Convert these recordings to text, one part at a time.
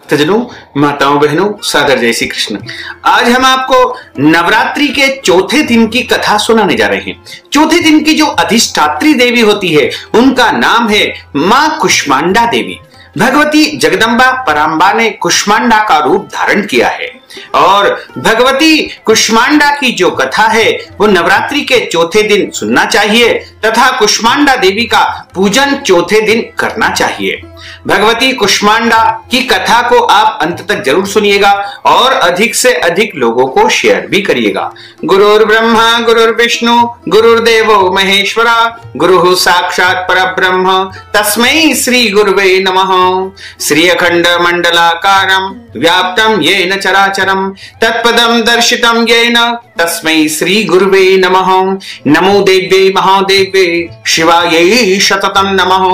भक्तजनों, माताओं बहनों, सादर जय श्री कृष्ण। आज हम आपको नवरात्रि के चौथे दिन की कथा सुनाने जा रहे हैं। चौथे दिन की जो अधिष्ठात्री देवी होती है उनका नाम है मां कुष्मांडा देवी। भगवती जगदम्बा परांबा ने कुष्मांडा का रूप धारण किया है और भगवती कुष्मांडा की जो कथा है वो नवरात्रि के चौथे दिन सुनना चाहिए तथा कुष्मांडा देवी का पूजन चौथे दिन करना चाहिए। भगवती कुष्मांडा की कथा को आप अंत तक जरूर सुनिएगा और अधिक से अधिक लोगों को शेयर भी करिएगा। गुरुर् ब्रह्मा गुरुर्विष्णु गुरुर्देवो महेश्वरा गुरुः साक्षात् परब्रह्म तस्मै श्री गुरुवे नमः। श्री अखंड मंडलाकारं व्याप्तं येन चराचरं तत्पदं दर्शितं येन तस्मै श्री गुरुवे नमः। नमो देव्यै महादेव्यै शिवायै शततं नमः।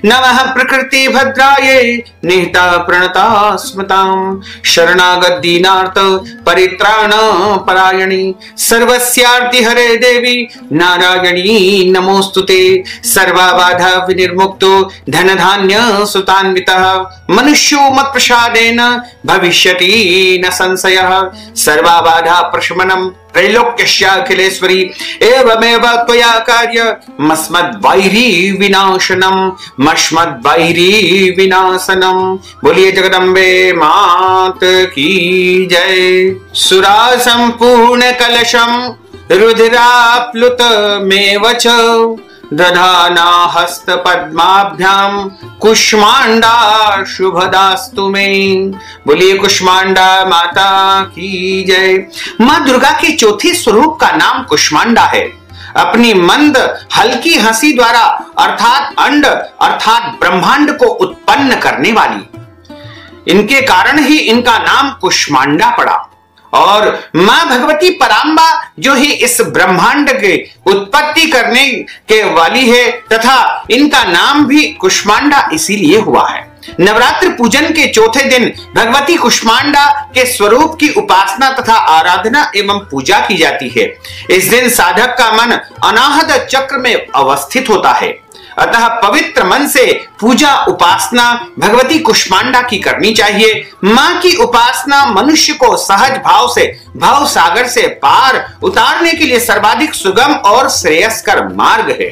नमः प्रकृति भद्रायै निहिता प्रणता स्मतां शरणागत दीनार्थ परित्राण परायणी सर्वस्यार्ति हरे देवी नारायणी नमोस्तुते। सर्वबाधा विनिर्मुक्तो धन धान्य सुतान्वितः मनुष्यो मत् प्रसादेन भविष्यति न संशयः। सर्वबाधा प्रशमनम् त्रैलोक्यस्याखिलेश्वरी एवमेव त्वया कार्य मस्मद्वैरी विनाशनम मस्मद्वैरी विनाशनम। बोलिए जगदम्बे मात की जय। सुरा संपूर्ण कलशम रुधिराप्लुत मेव च दधाना हस्त पद्माभ्याम कुष्मांडा शुभदास्तु मे। बोलिए कुष्मांडा माता की जय। मां दुर्गा के चौथे स्वरूप का नाम कुष्मांडा है। अपनी मंद हल्की हंसी द्वारा अर्थात अंड अर्थात ब्रह्मांड को उत्पन्न करने वाली, इनके कारण ही इनका नाम कुष्मांडा पड़ा। और मां भगवती परांबा जो ही इस ब्रह्मांड के उत्पत्ति करने के वाली है तथा इनका नाम भी कुष्मांडा इसीलिए हुआ है। नवरात्र पूजन के चौथे दिन भगवती कुष्मांडा के स्वरूप की उपासना तथा आराधना एवं पूजा की जाती है। इस दिन साधक का मन अनाहत चक्र में अवस्थित होता है, अतः पवित्र मन से पूजा उपासना भगवती कुष्मांडा की करनी चाहिए। मां की उपासना मनुष्य को सहज भाव से भव सागर से पार उतारने के लिए सर्वाधिक सुगम और श्रेयस्कर मार्ग है।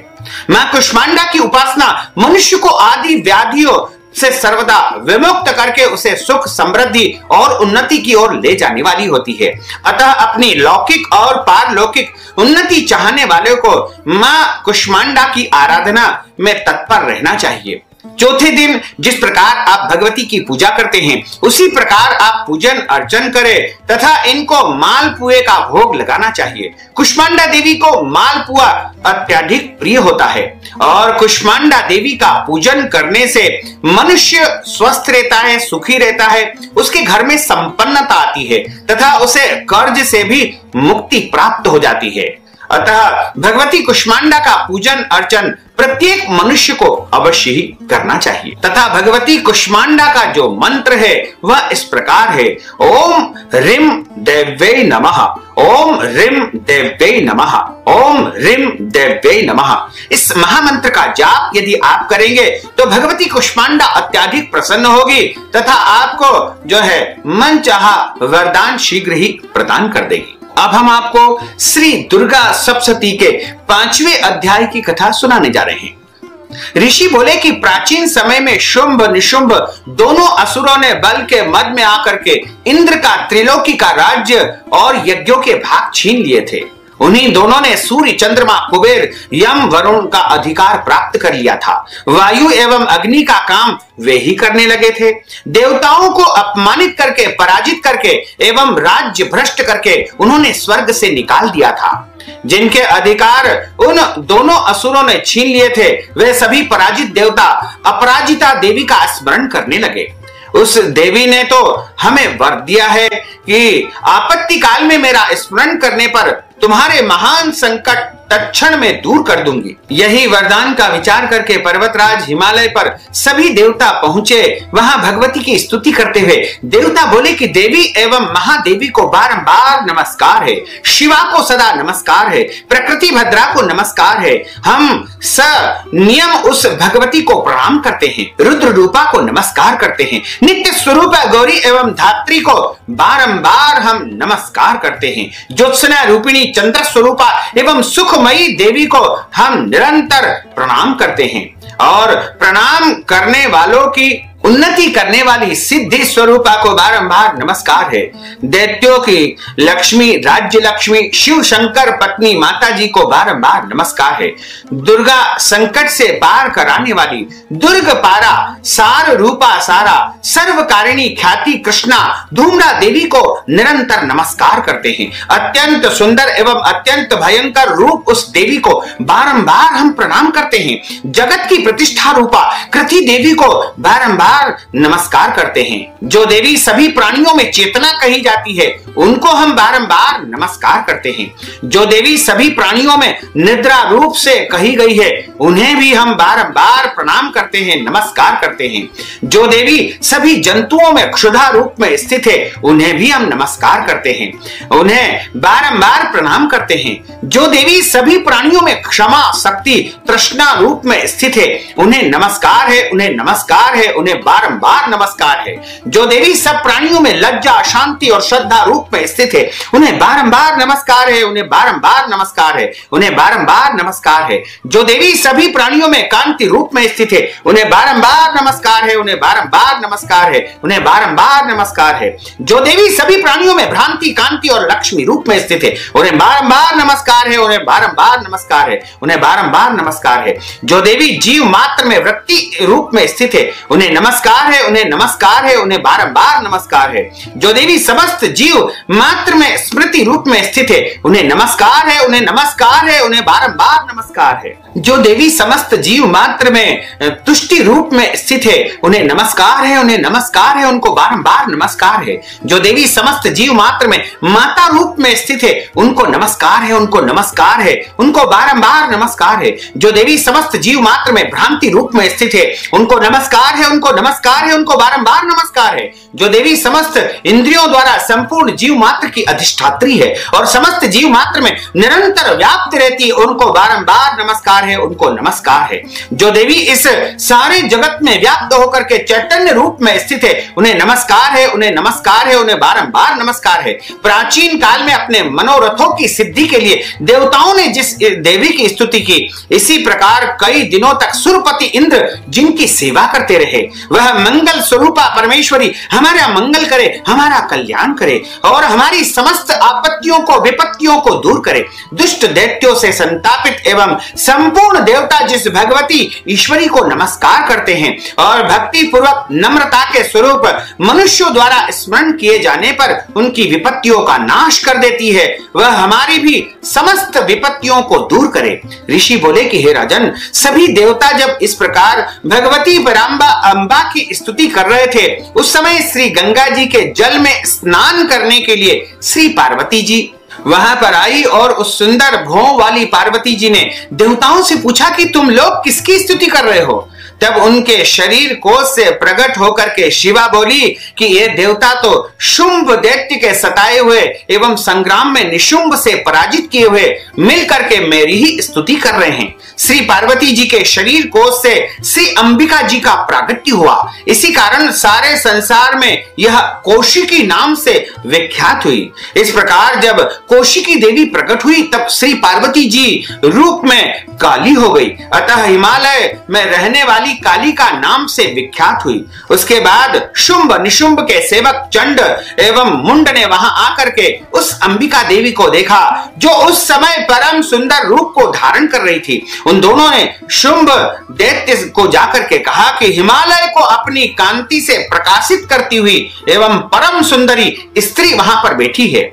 मां कुष्मांडा की उपासना मनुष्य को आदि व्याधियों से सर्वदा विमुक्त करके उसे सुख समृद्धि और उन्नति की ओर ले जाने वाली होती है। अतः अपनी लौकिक और पारलौकिक उन्नति चाहने वाले को मां कुष्मांडा की आराधना में तत्पर रहना चाहिए। चौथे दिन जिस प्रकार आप भगवती की पूजा करते हैं उसी प्रकार आप पूजन अर्चन करें तथा इनको मालपुए का भोग लगाना चाहिए। कुष्मांडा देवी को मालपुआ अत्यधिक प्रिय होता है और कुष्मांडा देवी का पूजन करने से मनुष्य स्वस्थ रहता है, सुखी रहता है, उसके घर में संपन्नता आती है तथा उसे कर्ज से भी मुक्ति प्राप्त हो जाती है। अतः भगवती कुष्मांडा का पूजन अर्चन प्रत्येक मनुष्य को अवश्य ही करना चाहिए तथा भगवती कुष्मांडा का जो मंत्र है वह इस प्रकार है। ओम ह्रीं देव्यै नमः, ओम ह्रीं देव्यै नमः, ओम ह्रीं देव्यै नमः। इस महामंत्र का जाप यदि आप करेंगे तो भगवती कुष्मांडा अत्यधिक प्रसन्न होगी तथा आपको जो है मनचाहा वरदान शीघ्र ही प्रदान कर देगी। अब हम आपको श्री दुर्गा सप्तशती के 5वें अध्याय की कथा सुनाने जा रहे हैं। ऋषि बोले कि प्राचीन समय में शुंभ निशुंभ दोनों असुरों ने बल के मद में आकर के इंद्र का त्रिलोकी का राज्य और यज्ञों के भाग छीन लिए थे। उन्हीं दोनों ने सूर्य चंद्रमा कुबेर यम वरुण का अधिकार प्राप्त कर लिया था। वायु एवं अग्नि का काम वे ही करने लगे थे। देवताओं को अपमानित करके पराजित करके एवं राज्य भ्रष्ट करके उन्होंने स्वर्ग से निकाल दिया था। जिनके अधिकार उन दोनों असुरों ने छीन लिए थे वे सभी पराजित देवता अपराजिता देवी का स्मरण करने लगे। उस देवी ने तो हमें वर दिया है कि आपत्ति काल में मेरा स्मरण करने पर तुम्हारे महान संकट तत्क्षण में दूर कर दूंगी। यही वरदान का विचार करके पर्वतराज हिमालय पर सभी देवता पहुंचे। वहां भगवती की स्तुति करते हुए देवता बोले कि देवी एवं महादेवी को बारंबार नमस्कार है, शिवा को सदा नमस्कार है, प्रकृति भद्रा को नमस्कार है। हम नियम उस भगवती को प्रणाम करते हैं, रुद्र रूपा को नमस्कार करते हैं, नित्य स्वरूप गौरी एवं धात्री को बारंबार हम नमस्कार करते हैं, ज्योत्सना रूपिणी चंद्र स्वरूपा एवं सुखमयी देवी को हम निरंतर प्रणाम करते हैं। और प्रणाम करने वालों की उन्नति करने वाली सिद्धि स्वरूपा को बारंबार नमस्कार है। दैत्यों की लक्ष्मी, राज्य लक्ष्मी, शिव शंकर पत्नी माता जी को बारंबार नमस्कार है। दुर्गा संकट से पार कराने वाली दुर्ग पारा, सार रूपा सारा, सर्वकारिणी ख्याति कृष्णा धूम्रा देवी को निरंतर नमस्कार करते हैं। अत्यंत सुंदर एवं अत्यंत भयंकर रूप उस देवी को बारंबार हम प्रणाम करते हैं। जगत की प्रतिष्ठा रूपा कृति देवी को बारंबार नमस्कार करते हैं। जो देवी सभी प्राणियों में चेतना कही जाती है उनको हम बारंबार नमस्कार करते हैं। जो देवी सभी प्राणियों में निद्रा रूप से कही गई है उन्हें भी हम बारंबार प्रणाम करते हैं, नमस्कार करते हैं। जो देवी सभी जंतुओं में क्षुधा रूप में स्थित है उन्हें भी हम नमस्कार करते हैं, उन्हें बारंबार प्रणाम करते हैं। जो देवी सभी प्राणियों में क्षमा, शक्ति, तृष्णा रूप में स्थित है उन्हें नमस्कार है, उन्हें नमस्कार है, उन्हें बारंबार नमस्कार है। जो देवी सब प्राणियों में लज्जा, शांति और श्रद्धा रूप में स्थित है उन्हें बारंबार नमस्कार है, उन्हें बारंबार नमस्कार है, उन्हें बारंबार नमस्कार है। जो देवी सभी प्राणियों में कांति रूप में स्थित है उन्हें बारंबार नमस्कार है, उन्हें बारंबार नमस्कार है, उन्हें बारंबार नमस्कार है। जो देवी सभी प्राणियों में भ्रांति, कांति और लक्ष्मी रूप में स्थित है उन्हें बारंबार नमस्कार है, उन्हें बारंबार नमस्कार है, उन्हें बारंबार नमस्कार है। जो देवी जीव मात्र में वृत्ति रूप में स्थित है उन्हें नमस्कार है, उन्हें नमस्कार है, उन्हें बारंबार नमस्कार है। जो देवी समस्त जीव मात्र में स्मृति रूप में स्थित है उन्हें नमस्कार है, उन्हें नमस्कार है, उन्हें बारंबार नमस्कार है। जो देवी समस्त जीव मात्र में तुष्टि रूप में स्थित है उन्हें नमस्कार है, उन्हें नमस्कार है, उनको बारंबार नमस्कार है। जो देवी समस्त जीव मात्र में माता रूप में स्थित है उनको नमस्कार है, उनको नमस्कार है, उनको बारंबार नमस्कार है। जो देवी समस्त जीव मात्र में भ्रांति रूप में स्थित है उनको नमस्कार है, उनको नमस्कार है, उनको बारंबार नमस्कार है। जो देवी समस्त इंद्रियों द्वारा संपूर्ण जीव मात्र की अधिष्ठात्री है और समस्त जीव मात्र में निरंतर व्याप्त रहती है उनको बारंबार नमस्कार है, उनको नमस्कार है। जो देवी इस सारे जगत में व्याप्त होकर के चैतन्य रूप में स्थित है उन्हें नमस्कार है, उन्हें नमस्कार है, उन्हें बारंबार नमस्कार है। प्राचीन काल में अपने मनोरथों की सिद्धि के लिए देवताओं ने जिस देवी की स्तुति की, इसी प्रकार कई दिनों तक सुरपति इंद्र जिनकी सेवा करते रहे, वह मंगल स्वरूपा परमेश्वरी हमारा मंगल करे, हमारा कल्याण करे और हमारी समस्त आपत्तियों को, विपत्तियों को दूर करे। दुष्ट दैत्यों से संतापित एवं संपूर्ण देवता जिस भगवती ईश्वरी को नमस्कार करते हैं और भक्ति पूर्वक नम्रता के स्वरूप मनुष्यों द्वारा स्मरण किए जाने पर उनकी विपत्तियों का नाश कर देती है, वह हमारी भी समस्त विपत्तियों को दूर करे। ऋषि बोले कि हे राजन, सभी देवता जब इस प्रकार भगवती पराम्बा अंबा की स्तुति कर रहे थे उस समय श्री गंगा जी के जल में स्नान करने के लिए श्री पार्वती जी वहां पर आई और उस सुंदर भौं वाली पार्वती जी ने देवताओं से पूछा कि तुम लोग किसकी स्तुति कर रहे हो। तब उनके शरीर कोश से प्रकट होकर के शिवा बोली कि ये देवता तो शुंभ दैत्य के सताए हुए एवं संग्राम में निशुंभ से पराजित किए हुए मिलकर के मेरी ही स्तुति कर रहे हैं। श्री पार्वती जी के शरीर कोश से श्री अंबिका जी का प्रागट्य हुआ, इसी कारण सारे संसार में यह कौशिकी नाम से विख्यात हुई। इस प्रकार जब कौशिकी देवी प्रकट हुई तब श्री पार्वती जी रूप में काली हो गई, अतः हिमालय में रहने वाली काली का नाम से विख्यात हुई। उसके बाद शुंभ निशुंभ के सेवक चंड एवं मुंड ने वहां आकर के उस अंबिका देवी को देखा जो उस समय परम सुंदर रूप को धारण कर रही थी। उन दोनों ने शुंभ दैत्य को जाकर के कहा कि हिमालय को अपनी कांति से प्रकाशित करती हुई एवं परम सुंदरी स्त्री वहां पर बैठी है,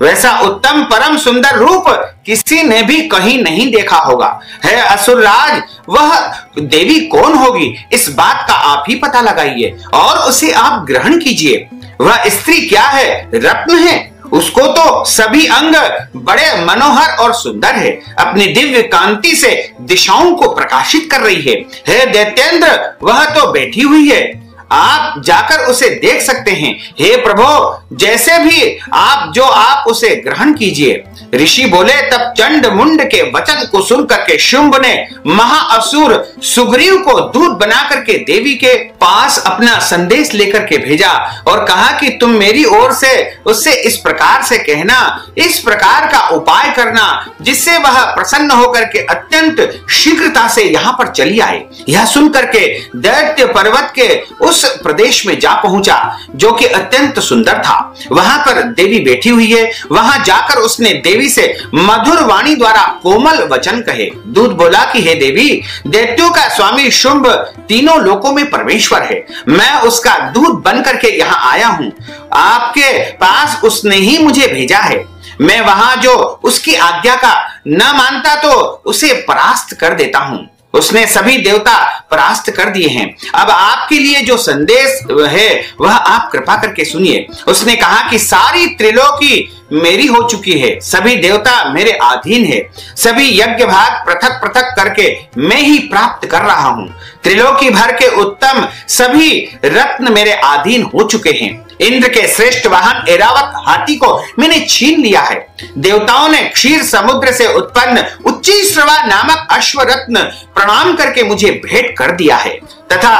वैसा उत्तम परम सुंदर रूप किसी ने भी कहीं नहीं देखा होगा। है असुरराज, वह देवी कौन होगी, इस बात का आप ही पता लगाइए और उसे आप ग्रहण कीजिए। वह स्त्री क्या है, रत्न है, उसको तो सभी अंग बड़े मनोहर और सुंदर है, अपनी दिव्य कांति से दिशाओं को प्रकाशित कर रही है। हे दैत्येंद्र, वह तो बैठी हुई है, आप जाकर उसे देख सकते हैं। हे प्रभु, जैसे भी आप उसे ग्रहण कीजिए। ऋषि बोले, तब चंड मुंड के वचन को सुनकर के शुंभ ने महाअसुर सुग्रीव को दूत बना करके देवी के पास अपना संदेश लेकर के भेजा और कहा कि तुम मेरी ओर से उससे इस प्रकार से कहना, इस प्रकार का उपाय करना जिससे वह प्रसन्न होकर के अत्यंत शीघ्रता से यहाँ पर चली आए। यह सुनकर के दैत्य पर्वत के उस प्रदेश में जा पहुंचा जो कि अत्यंत सुंदर था। वहां पर देवी बैठी हुई है। वहां जाकर उसने देवी से मधुर वाणी द्वारा कोमल वचन कहे। दूत बोला कि हे देवी, दैत्यों का स्वामी शुंभ तीनों लोकों में परमेश्वर है। मैं उसका दूत बनकर के यहाँ आया हूँ। आपके पास उसने ही मुझे भेजा है। मैं वहां जो उसकी आज्ञा का न मानता तो उसे परास्त कर देता हूँ। उसने सभी देवता परास्त कर दिए हैं। अब आपके लिए जो संदेश है वह आप कृपा करके सुनिए। उसने कहा कि सारी त्रिलोकी मेरी हो चुकी है, सभी देवता मेरे अधीन है, सभी यज्ञ भाग पृथक पृथक करके मैं ही प्राप्त कर रहा हूँ। त्रिलोकी भर के उत्तम सभी रत्न मेरे अधीन हो चुके हैं। इंद्र के श्रेष्ठ वाहन ऐरावत हाथी को मैंने छीन लिया है। देवताओं ने क्षीर समुद्र से उत्पन्न उच्चीश्रवा नामक अश्वरत्न प्रणाम करके मुझे भेंट कर दिया है तथा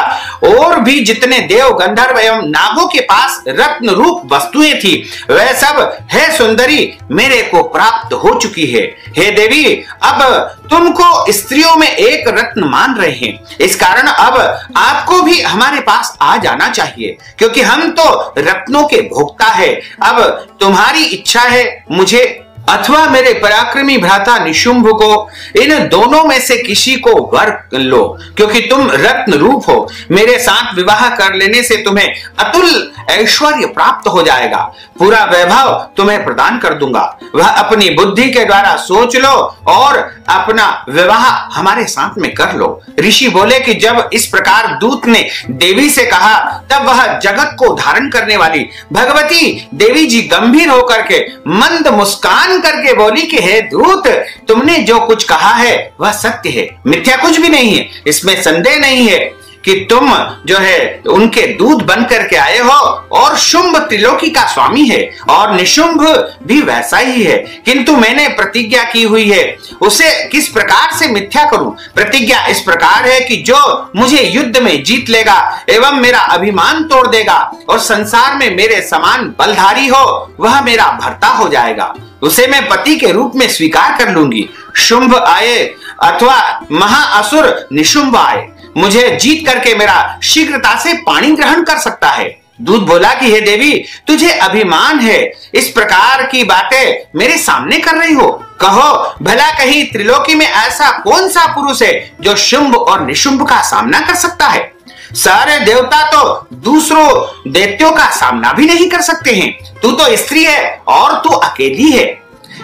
और भी जितने देव गंधर्व एवं नागों के पास रत्न रूप वस्तुएं थी वह सब है सुंदरी मेरे को प्राप्त हो चुकी है। हे देवी, अब तुमको स्त्रियों में एक रत्न मान रहे हैं, इस कारण अब आपको भी हमारे पास आ जाना चाहिए क्योंकि हम तो रत्नों के भोक्ता है। अब तुम्हारी इच्छा है मुझे अथवा मेरे पराक्रमी भ्राता निशुंभ को, इन दोनों में से किसी को वर लो क्योंकि तुम रत्न रूप हो। मेरे साथ विवाह कर लेने से तुम्हें अतुल ऐश्वर्य प्राप्त हो जाएगा, पूरा वैभव तुम्हें प्रदान कर दूंगा। वह अपनी बुद्धि के द्वारा सोच लो और अपना विवाह हमारे साथ में कर लो। ऋषि बोले कि जब इस प्रकार दूत ने देवी से कहा तब वह जगत को धारण करने वाली भगवती देवी जी गंभीर होकर के मंद मुस्कान करके बोली कि हे दूत, तुमने जो कुछ कहा है वह सत्य है, मिथ्या कुछ भी नहीं है। इसमें संदेह नहीं है कि तुम जो है उनके दूत बन करके आए हो और शुंभ त्रिलोकी का स्वामी है और निशुंभ भी वैसा ही है, किंतु मैंने प्रतिज्ञा की हुई है, उसे किस प्रकार से मिथ्या करूं। प्रतिज्ञा इस प्रकार है कि जो मुझे युद्ध में जीत लेगा एवं मेरा अभिमान तोड़ देगा और संसार में मेरे समान बलधारी हो वह मेरा भर्ता हो जाएगा, उसे मैं पति के रूप में स्वीकार कर लूंगी। शुंभ आए अथवा महाअसुर निशुंभ आए, मुझे जीत करके मेरा शीघ्रता से पानी ग्रहण कर सकता है। दूत बोला कि हे देवी, तुझे अभिमान है, इस प्रकार की बातें मेरे सामने कर रही हो। कहो भला कहीं त्रिलोकी में ऐसा कौन सा पुरुष है जो शुंभ और निशुंभ का सामना कर सकता है। सारे देवता तो दूसरों दैत्यों का सामना भी नहीं कर सकते हैं, तू तो स्त्री है और तू अकेली है।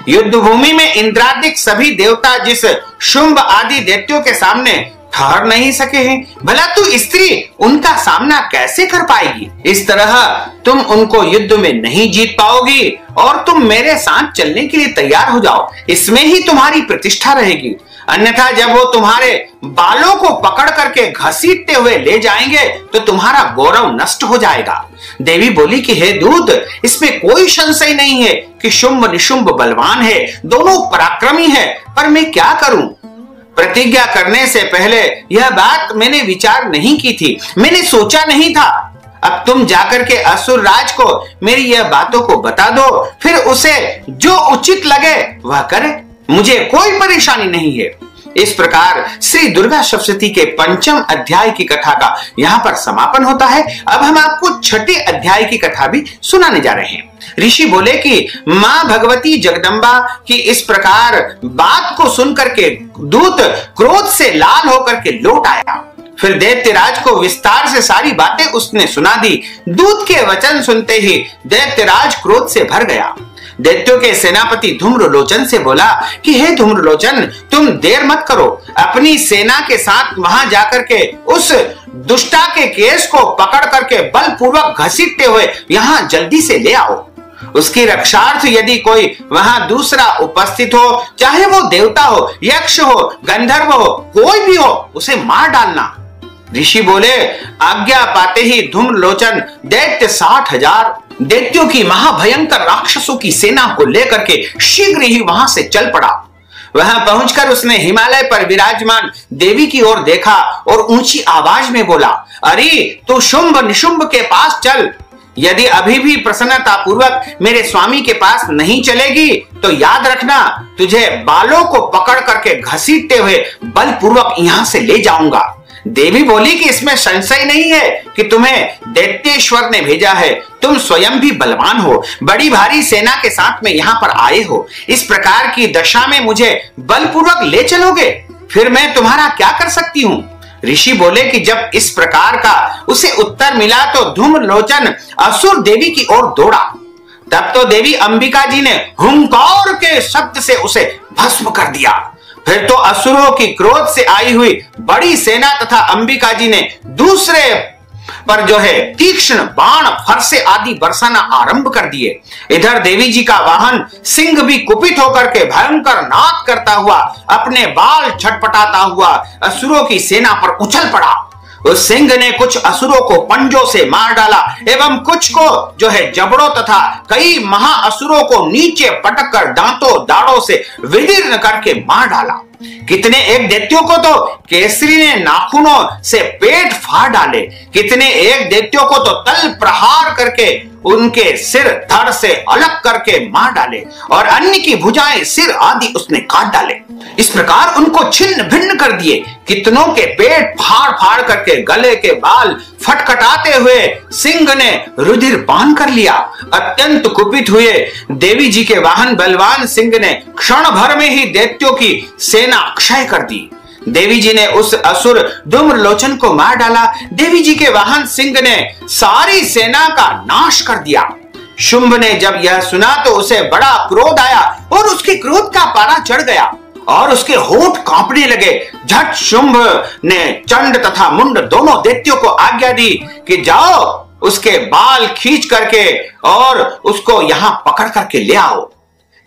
युद्ध भूमि में इंद्रादिक सभी देवता जिस शुंभ आदि दैत्यों के सामने ठहर नहीं सके हैं, भला तू स्त्री उनका सामना कैसे कर पाएगी। इस तरह तुम उनको युद्ध में नहीं जीत पाओगी और तुम मेरे साथ चलने के लिए तैयार हो जाओ, इसमें ही तुम्हारी प्रतिष्ठा रहेगी। अन्यथा जब वो तुम्हारे बालों को पकड़ करके घसीटते हुए ले जाएंगे तो तुम्हारा गौरव नष्ट हो जाएगा। देवी बोली कि हे दूत, इसमें कोई संशय नहीं है कि शुंभ निशुंभ बलवान है, दोनों पराक्रमी है, पर मैं क्या करूं। प्रतिज्ञा करने से पहले यह बात मैंने विचार नहीं की थी, मैंने सोचा नहीं था। अब तुम जाकर के असुर राज को मेरी यह बातों को बता दो, फिर उसे जो उचित लगे वह करे, मुझे कोई परेशानी नहीं है। इस प्रकार श्री दुर्गा सप्तशती के पंचम अध्याय की कथा का यहाँ पर समापन होता है। अब हम आपको छठे अध्याय की कथा भी सुनाने जा रहे हैं। ऋषि बोले कि मां भगवती जगदम्बा की इस प्रकार बात को सुनकर के दूत क्रोध से लाल होकर के लौट आया। फिर दैत्यराज को विस्तार से सारी बातें उसने सुना दी। दूत के वचन सुनते ही दैत्यराज क्रोध से भर गया। दैत्यों के सेनापति धूम्रलोचन से बोला कि हे धूम्रलोचन, तुम देर मत करो, अपनी सेना के साथ वहां जाकर के उस दुष्टा के केस को पकड़ करके बलपूर्वक घसीटते हुए यहाँ जल्दी से ले आओ। उसकी रक्षार्थ यदि कोई वहां दूसरा उपस्थित हो, चाहे वो देवता हो, यक्ष हो, गंधर्व हो, कोई भी हो, उसे मार डालना। ऋषि बोले, आज्ञा पाते ही धूम्रलोचन दैत्य 60,000 दैत्यों की महाभयंकर राक्षसों की सेना को लेकर के शीघ्र ही वहां से चल पड़ा। वहां पहुंचकर उसने हिमालय पर विराजमान देवी की ओर देखा और ऊंची आवाज में बोला, अरे तू शुंभ निशुंभ के पास चल। यदि अभी भी प्रसन्नता पूर्वक मेरे स्वामी के पास नहीं चलेगी तो याद रखना, तुझे बालों को पकड़ करके घसीटते हुए बलपूर्वक यहां से ले जाऊंगा। देवी बोली कि इसमें संशय नहीं है कि तुम्हें दैत्येश्वर ने भेजा है, तुम स्वयं भी बलवान हो, बड़ी भारी सेना के साथ में यहाँ पर आए हो, इस प्रकार की दशा में मुझे बलपूर्वक ले चलोगे, फिर मैं तुम्हारा क्या कर सकती हूँ। ऋषि बोले कि जब इस प्रकार का उसे उत्तर मिला तो धूम्रलोचन असुर देवी की ओर दौड़ा। तब तो देवी अंबिका जी ने हुंकार के शब्द से उसे भस्म कर दिया। फिर तो असुरों की क्रोध से आई हुई बड़ी सेना तथा अंबिका जी ने दूसरे पर जो है तीक्ष्ण बाण फरसे आदि बरसाना आरंभ कर दिए। इधर देवी जी का वाहन सिंह भी कुपित होकर के भयंकर नाद करता हुआ, अपने बाल छटपटाता हुआ असुरों की सेना पर उछल पड़ा। उस सिंह ने कुछ असुरों को पंजों से मार डाला एवं कुछ को जो है जबड़ों तथा कई महाअसुरों को नीचे पटक कर दांतों दाढ़ों से विदीर्ण करके मार डाला। कितने एक दैत्यों को तो केसरी ने नाखूनों से पेट फाड़ डाले, कितने एक दैत्यों को तो तल प्रहार करके उनके सिर धड़ से अलग करके मार डाले और अन्य की भुजाएं सिर आदि उसने काट डाले। इस प्रकार उनको छिन्न भिन्न कर दिए। कितनों के पेट फाड़ फाड़ करके गले के बाल फटखटाते हुए सिंह ने रुधिर पान कर लिया। अत्यंत कुपित हुए देवी जी के वाहन बलवान सिंह ने क्षण भर में ही दैत्यों की सेना क्षय कर दी। देवी जी ने उस असुर धूम्रलोचन को मार डाला। देवी जी के वाहन सिंह ने सारी सेना का नाश कर दिया। शुंभ ने जब यह सुना तो उसे बड़ा क्रोध आया और उसके क्रोध का पारा चढ़ गया और उसके होंठ कांपने लगे। झट शुंभ ने चंड तथा मुंड दोनों दैत्यों को आज्ञा दी कि जाओ उसके बाल खींच करके और उसको यहां पकड़ करके ले आओ।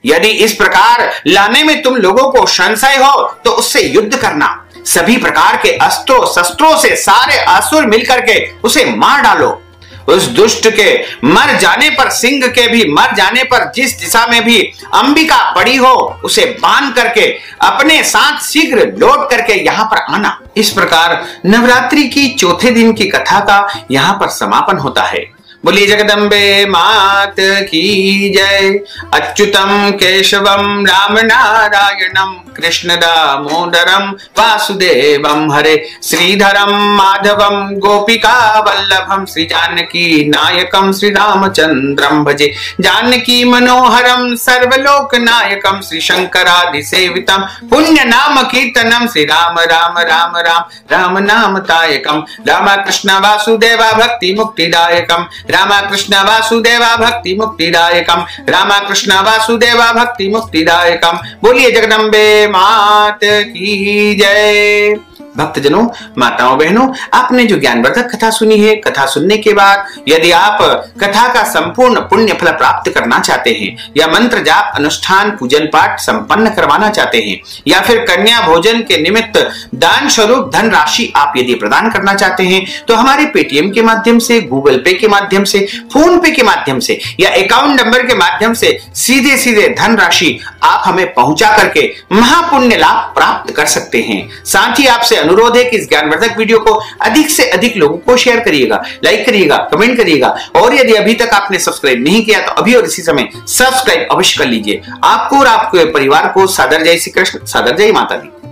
यदि इस प्रकार लाने में तुम लोगों को संशय हो तो उससे युद्ध करना। सभी प्रकार के अस्त्रों शस्त्रों से सारे असुर मिलकर के उसे मार डालो। उस दुष्ट के मर जाने पर, सिंह के भी मर जाने पर जिस दिशा में भी अंबिका पड़ी हो उसे बांध करके अपने साथ शीघ्र लौट करके यहाँ पर आना। इस प्रकार नवरात्रि की चौथे दिन की कथा का यहाँ पर समापन होता है। बोलिए जगदम्बे मात की जय। अच्युतम केशवम राम नारायणम कृष्ण दामोदरम वासुदेवम हरे श्रीधरम माधवम गोपिका वल्लभम श्री जानकी नायकम श्री रामचंद्रम भजे। जानकी मनोहरम सर्वलोक नायकम श्री शंकरादि सेवितम पुण्य नाम कीर्तनम श्री राम राम राम राम राम नाम तायकम। राम कृष्ण वासुदेवा भक्ति मुक्तिदायकम। रामा कृष्ण वासुदेवा भक्ति मुक्तिदायकम। रामा कृष्ण वासुदेवा भक्ति मुक्तिदायकम। बोलिए जगदम्बे मात की जय। भक्तजनों, माताओं बहनों, आपने जो ज्ञानवर्धक कथा सुनी है, कथा सुनने के बाद यदि आप कथा का संपूर्ण पुण्य फल प्राप्त करना चाहते हैं या मंत्र जाप अनुष्ठान पूजन पाठ संपन्न करवाना चाहते हैं या फिर कन्या भोजन के निमित्त दान स्वरूप धन राशि आप यदि प्रदान करना चाहते हैं तो हमारे पेटीएम के माध्यम से, गूगल पे के माध्यम से, फोन पे के माध्यम से या अकाउंट नंबर के माध्यम से सीधे सीधे धन राशि आप हमें पहुंचा करके महापुण्य लाभ प्राप्त कर सकते हैं। साथ ही आपसे अनुरोध है कि इस ज्ञानवर्धक वीडियो को अधिक से अधिक लोगों को शेयर करिएगा, लाइक करिएगा, कमेंट करिएगा और यदि अभी तक आपने सब्सक्राइब नहीं किया तो अभी और इसी समय सब्सक्राइब अवश्य कर लीजिए। आपको और आपके परिवार को सादर जय श्री कृष्ण, सादर जय माता दी।